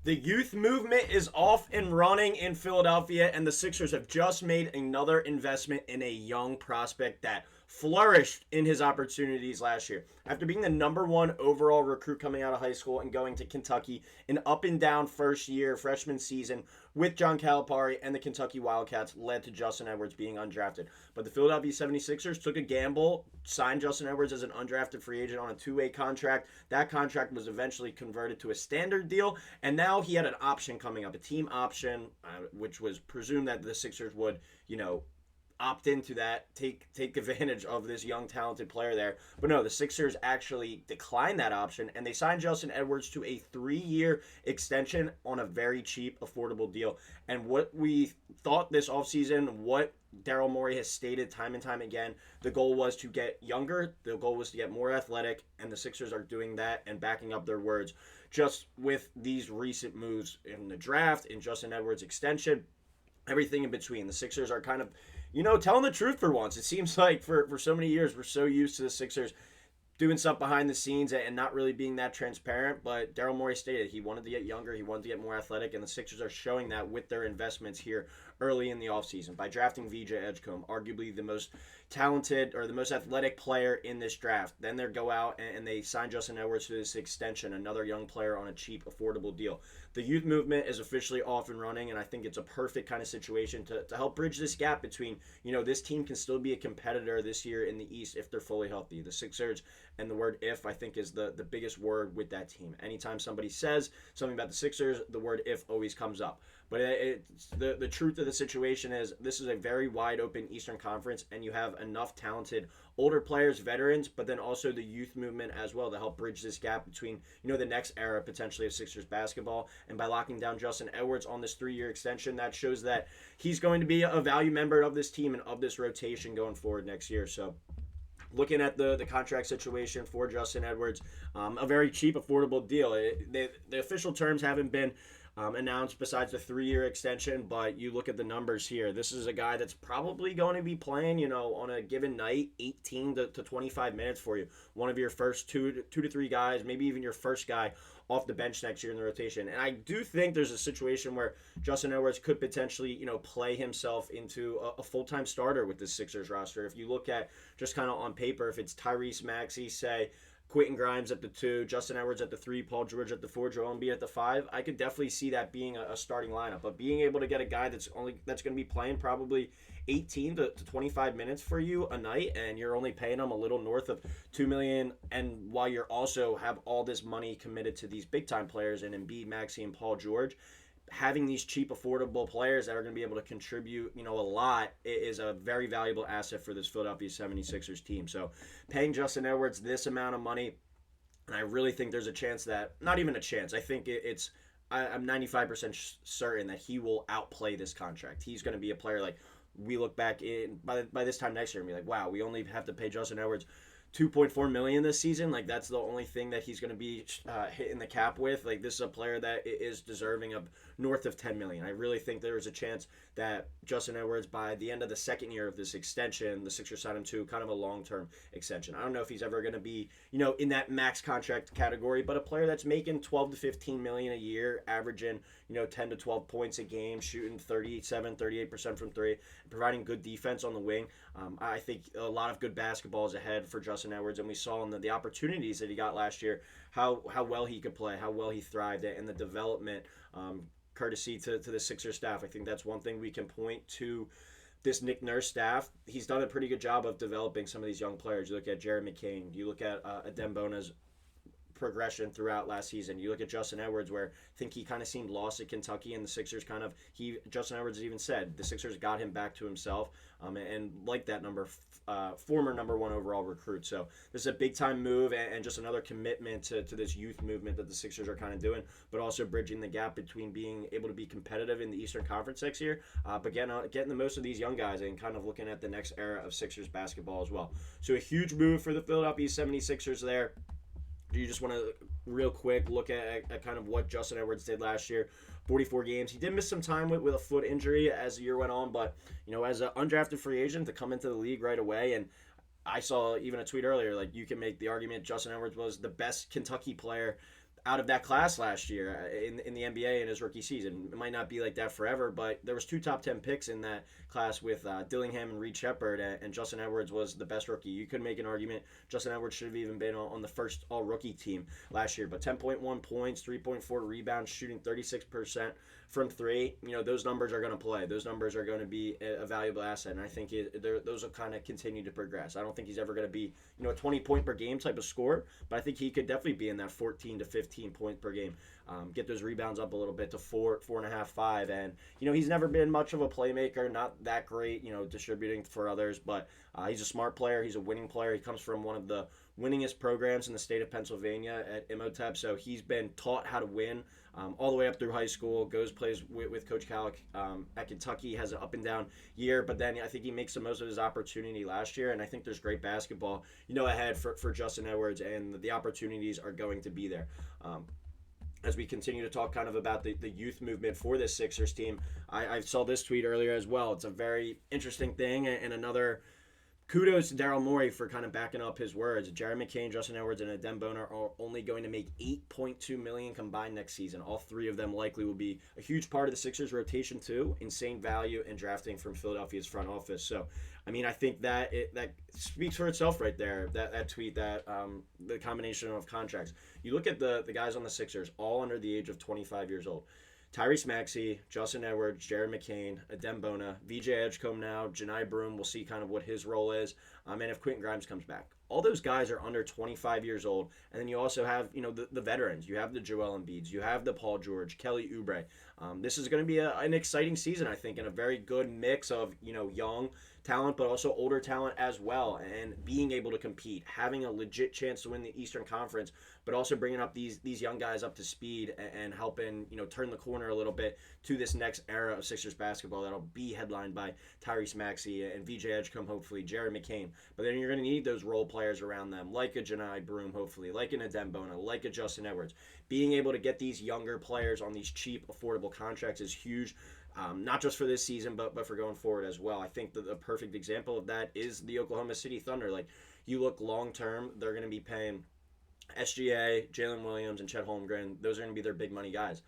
The youth movement is off and running in Philadelphia, and the Sixers have just made another investment in a young prospect that flourished in his opportunities last year. After being the number one overall recruit coming out of high school and going to Kentucky, an up and down first year freshman season with John Calipari and the Kentucky Wildcats led to Justin Edwards being undrafted. But the Philadelphia 76ers took a gamble, signed Justin Edwards as an undrafted free agent on a two-way contract. That contract was eventually converted to a standard deal, and now he had an option coming up, a team option, which was presumed that the Sixers would, opt into that, take advantage of this young talented player there. But no, the Sixers actually declined that option, and they signed Justin Edwards to a 3-year extension on a very cheap, affordable deal. And what we thought this offseason, what Daryl Morey has stated time and time again, the goal was to get younger, the goal was to get more athletic, and the Sixers are doing that and backing up their words just with these recent moves in the draft, in Justin Edwards' extension, everything in between. The Sixers are kind of, telling the truth for once. It seems like for so many years we're so used to the Sixers doing stuff behind the scenes and not really being that transparent. But Daryl Morey stated he wanted to get younger, he wanted to get more athletic, and the Sixers are showing that with their investments here early in the offseason by drafting VJ Edgecombe, arguably the most talented or the most athletic player in this draft. Then they go out and they sign Justin Edwards to this extension, another young player on a cheap, affordable deal. The youth movement is officially off and running, and I think it's a perfect kind of situation to help bridge this gap between, this team can still be a competitor this year in the East if they're fully healthy. The Sixers, and the word if, I think, is the biggest word with that team. Anytime somebody says something about the Sixers, the word if always comes up. But the truth of the situation is this is a very wide open Eastern Conference, and you have enough talented older players, veterans, but then also the youth movement as well to help bridge this gap between, the next era potentially of Sixers basketball. And by locking down Justin Edwards on this 3-year extension, that shows that he's going to be a value member of this team and of this rotation going forward next year. So looking at the contract situation for Justin Edwards, a very cheap, affordable deal. The official terms haven't been announced besides the 3-year extension, but you look at the numbers here. This is a guy that's probably going to be playing, on a given night, 18 to 25 minutes for you. One of your first two to three guys, maybe even your first guy off the bench next year in the rotation. And I do think there's a situation where Justin Edwards could potentially, play himself into a full-time starter with this Sixers roster. If you look at just kind of on paper, if it's Tyrese Maxey, say, Quentin Grimes at the 2, Justin Edwards at the 3, Paul George at the 4, Joel Embiid at the 5, I could definitely see that being a starting lineup. But being able to get a guy that's going to be playing probably 18 to 25 minutes for you a night, and you're only paying him a little north of $2 million, and while you're also have all this money committed to these big time players in Embiid, Maxey, and Paul George, having these cheap, affordable players that are going to be able to contribute, a lot is a very valuable asset for this Philadelphia 76ers team. So paying Justin Edwards this amount of money, and I really think there's a chance that, not even a chance, I think I'm 95% certain that he will outplay this contract. He's going to be a player like we look back by this time next year and be like, wow, we only have to pay Justin Edwards $2.4 million this season. Like, that's the only thing that he's going to be hitting the cap with. Like, this is a player that is deserving of north of $10 million. I really think there is a chance that Justin Edwards, by the end of the second year of this extension, the Sixers sign him to kind of a long-term extension. I don't know if he's ever going to be, in that max contract category, but a player that's making 12 to 15 million a year, averaging, 10 to 12 points a game, shooting 38% from three, providing good defense on the wing. I think a lot of good basketball is ahead for Justin Edwards, and we saw in the opportunities that he got last year how well he could play, how well he thrived, and the development courtesy to the Sixers staff. I think that's one thing we can point to this Nick Nurse staff. He's done a pretty good job of developing some of these young players. You look at Jared McCain, you look at Adem Bona's progression throughout last season. You look at Justin Edwards, where I think he kind of seemed lost at Kentucky, and the Sixers Justin Edwards even said the Sixers got him back to himself, and like that former number 1 overall recruit. So this is a big time move, and just another commitment to this youth movement that the Sixers are kind of doing, but also bridging the gap between being able to be competitive in the Eastern Conference next year, but getting the most of these young guys and kind of looking at the next era of Sixers basketball as well. So a huge move for the Philadelphia 76ers there. Do you just want to real quick look at kind of what Justin Edwards did last year? 44 games. He did miss some time with a foot injury as the year went on, but as an undrafted free agent to come into the league right away, and I saw even a tweet earlier, like, you can make the argument Justin Edwards was the best Kentucky player out of that class last year in the NBA in his rookie season. It might not be like that forever, but there was 2 top 10 picks in that class with Dillingham and Reed Sheppard, and Justin Edwards was the best rookie. You could make an argument Justin Edwards should have even been on the first all-rookie team last year, but 10.1 points, 3.4 rebounds, shooting 36% from 3. Those numbers are going to play. Those numbers are going to be a valuable asset, and I think those will kind of continue to progress. I don't think he's ever going to be a 20-point per game type of scorer, but I think he could definitely be in that 14 to 15 point per game. Get those rebounds up a little bit to 4.5, 5, and he's never been much of a playmaker, not that great, distributing for others, but he's a smart player. He's a winning player. He comes from one of the winningest programs in the state of Pennsylvania at Imhotep, so he's been taught how to win all the way up through high school. Plays with Coach Calic at Kentucky, has an up and down year, but then I think he makes the most of his opportunity last year, and I think there's great basketball ahead for Justin Edwards, and the opportunities are going to be there. As we continue to talk kind of about the youth movement for this Sixers team, I saw this tweet earlier as well. It's a very interesting thing, and another kudos to Daryl Morey for kind of backing up his words. Jared McCain, Justin Edwards, and Adem Bona are only going to make $8.2 million combined next season. All 3 of them likely will be a huge part of the Sixers rotation too. Insane value in drafting from Philadelphia's front office. So, I think that speaks for itself right there. That tweet, the combination of contracts. You look at the guys on the Sixers, all under the age of 25 years old. Tyrese Maxey, Justin Edwards, Jared McCain, Adem Bona, VJ Edgecombe now, Janai Broome, we'll see kind of what his role is, and if Quentin Grimes comes back. All those guys are under 25 years old, and then you also have, the veterans. You have the Joel Embiids, you have the Paul George, Kelly Oubre. This is going to be an exciting season, I think, and a very good mix of, young talent, but also older talent as well, and being able to compete, having a legit chance to win the Eastern Conference, but also bringing up these young guys up to speed and helping, turn the corner a little bit to this next era of Sixers basketball that'll be headlined by Tyrese Maxey and VJ Edgecombe, hopefully, Jared McCain. But then you're going to need those role players around them, like a Janai Broome, hopefully, like an Adem Bona, like a Justin Edwards. Being able to get these younger players on these cheap, affordable contracts is huge. Not just for this season, but for going forward as well. I think that the perfect example of that is the Oklahoma City Thunder. Like, you look long term, they're going to be paying SGA, Jalen Williams, and Chet Holmgren. Those are going to be their big money guys.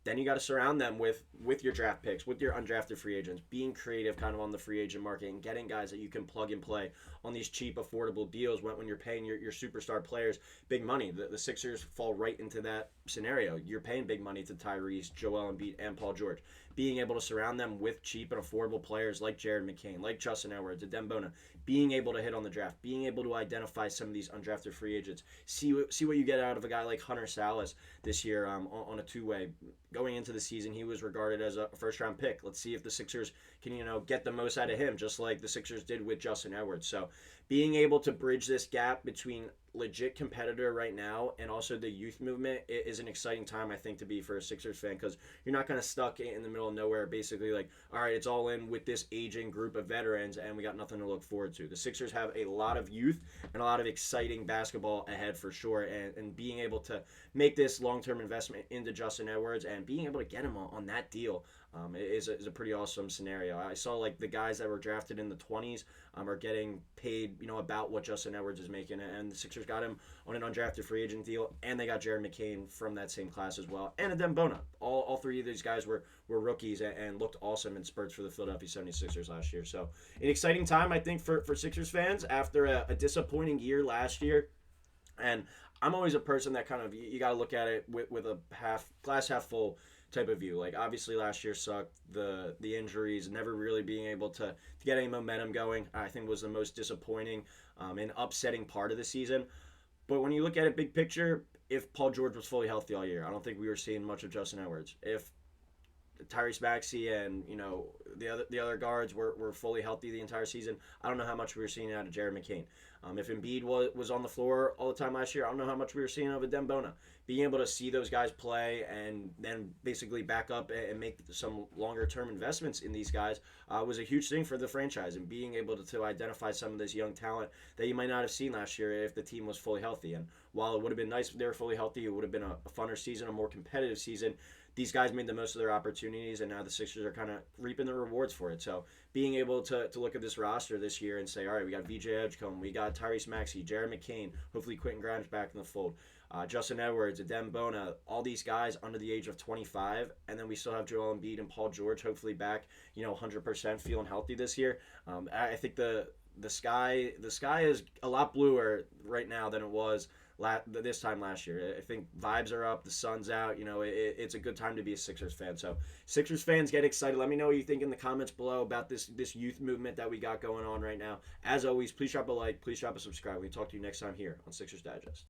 Then you got to surround them with your draft picks, with your undrafted free agents, being creative kind of on the free agent market and getting guys that you can plug and play on these cheap, affordable deals when you're paying your superstar players big money. The Sixers fall right into that scenario. You're paying big money to Tyrese, Joel Embiid, and Paul George. Being able to surround them with cheap and affordable players like Jared McCain, like Justin Edwards, Adem Bona, being able to hit on the draft, being able to identify some of these undrafted free agents, see what you get out of a guy like Hunter Salas this year on a two-way. Going into the season, he was regarded as a first-round pick. Let's see if the Sixers can, get the most out of him, just like the Sixers did with Justin Edwards. So being able to bridge this gap between legit competitor right now and also the youth movement is an exciting time, I think, to be for a Sixers fan, because you're not kind of stuck in the middle of nowhere, basically like, all right, it's all in with this aging group of veterans and we got nothing to look forward to. The Sixers have a lot of youth and a lot of exciting basketball ahead for sure, and being able to make this long-term investment into Justin Edwards and being able to get him on that deal is a pretty awesome scenario. I saw like the guys that were drafted in the 20s are getting paid, about what Justin Edwards is making, and the Sixers got him on an undrafted free agent deal, and they got Jared McCain from that same class as well, and Adem Bona. All three of these guys were rookies and looked awesome in spurts for the Philadelphia 76ers last year. So an exciting time, I think, for Sixers fans after a disappointing year last year. And I'm always a person that kind of, you got to look at it with a glass half full type of view. Like, obviously last year sucked. The injuries, never really being able to get any momentum going, I think was the most disappointing and upsetting part of the season. But when you look at it big picture, if Paul George was fully healthy all year, I don't think we were seeing much of Justin Edwards. If Tyrese Maxey and the other guards were fully healthy the entire season, I don't know how much we were seeing out of Jared McCain. If Embiid was on the floor all the time last year, I don't know how much we were seeing of Adem Bona. Being able to see those guys play and then basically back up and make some longer-term investments in these guys was a huge thing for the franchise, and being able to identify some of this young talent that you might not have seen last year if the team was fully healthy. And while it would have been nice if they were fully healthy, it would have been a funner season, a more competitive season. These guys made the most of their opportunities, and now the Sixers are kind of reaping the rewards for it. So being able to look at this roster this year and say, all right, we got VJ Edgecombe, we got Tyrese Maxey, Jared McCain, hopefully Quentin Grimes back in the fold. Justin Edwards, Adem Bona, all these guys under the age of 25, and then we still have Joel Embiid and Paul George, hopefully back, 100% feeling healthy this year. I think the sky is a lot bluer right now than it was this time last year. I think vibes are up, the sun's out. It's a good time to be a Sixers fan. So Sixers fans, get excited. Let me know what you think in the comments below about this youth movement that we got going on right now. As always, please drop a like, please drop a subscribe. We talk to you next time here on Sixers Digest.